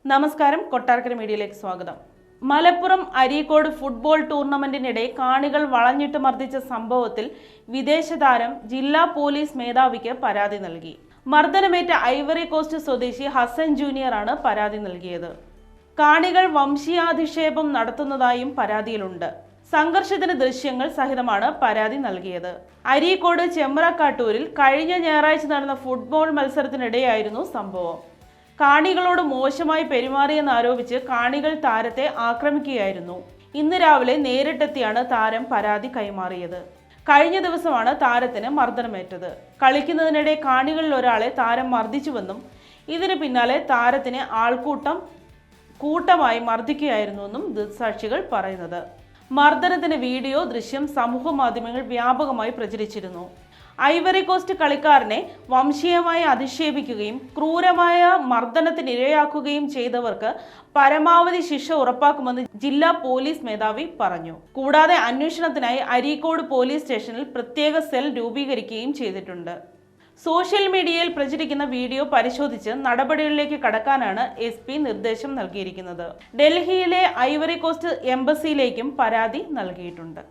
നമസ്കാരം, കൊട്ടാരക്കര മീഡിയയിലേക്ക് സ്വാഗതം. മലപ്പുറം അരീക്കോട് ഫുട്ബോൾ ടൂർണമെന്റിനിടെ കാണികൾ വളഞ്ഞിട്ട് മർദ്ദിച്ച സംഭവത്തിൽ വിദേശ താരം ജില്ലാ പോലീസ് മേധാവിക്ക് പരാതി നൽകി. മർദ്ദനമേറ്റ ഐവറി കോസ്റ്റ് സ്വദേശി ഹസൻ ജൂനിയർ ആണ് പരാതി നൽകിയത്. കാണികൾ വംശീയാധിക്ഷേപം നടത്തുന്നതായും പരാതിയിലുണ്ട്. സംഘർഷത്തിന് ദൃശ്യങ്ങൾ സഹിതമാണ് പരാതി നൽകിയത്. അരീക്കോട് ചെമ്പ്രക്കാട്ടൂരിൽ കഴിഞ്ഞ ഞായറാഴ്ച നടന്ന ഫുട്ബോൾ മത്സരത്തിനിടെയായിരുന്നു സംഭവം. കാണികളോട് മോശമായി പെരുമാറിയെന്നാരോപിച്ച് കാണികൾ താരത്തെ ആക്രമിക്കുകയായിരുന്നു. ഇന്ന് രാവിലെ നേരിട്ടെത്തിയാണ് താരം പരാതി കൈമാറിയത്. കഴിഞ്ഞ ദിവസമാണ് താരത്തിന് മർദ്ദനമേറ്റത്. കളിക്കുന്നതിനിടെ കാണികളിൽ ഒരാളെ താരം മർദ്ദിച്ചുവെന്നും ഇതിന് പിന്നാലെ താരത്തിനെ കൂട്ടമായി മർദ്ദിക്കുകയായിരുന്നുവെന്നും ദൃക്സാക്ഷികൾ പറയുന്നത്. മർദ്ദനത്തിന്റെ വീഡിയോ ദൃശ്യം സമൂഹ മാധ്യമങ്ങൾ വ്യാപകമായി പ്രചരിച്ചിരുന്നു. ഐവറി കോസ്റ്റ് കളിക്കാരനെ വംശീയമായി അധിക്ഷേപിക്കുകയും ക്രൂരമായ മർദ്ദനത്തിനിരയാക്കുകയും ചെയ്തവർക്ക് പരമാവധി ശിക്ഷ ഉറപ്പാക്കുമെന്ന് ജില്ലാ പോലീസ് മേധാവി പറഞ്ഞു. കൂടാതെ അന്വേഷണത്തിനായി അരീക്കോട് പോലീസ് സ്റ്റേഷനിൽ പ്രത്യേക സെൽ രൂപീകരിക്കുകയും ചെയ്തിട്ടുണ്ട്. സോഷ്യൽ മീഡിയയിൽ പ്രചരിക്കുന്ന വീഡിയോ പരിശോധിച്ച് നടപടികളിലേക്ക് കടക്കാനാണ് SP നിർദ്ദേശം നൽകിയിരിക്കുന്നത്. ഡൽഹിയിലെ ഐവറി കോസ്റ്റ് എംബസിയിലേക്കും പരാതി നൽകിയിട്ടുണ്ട്.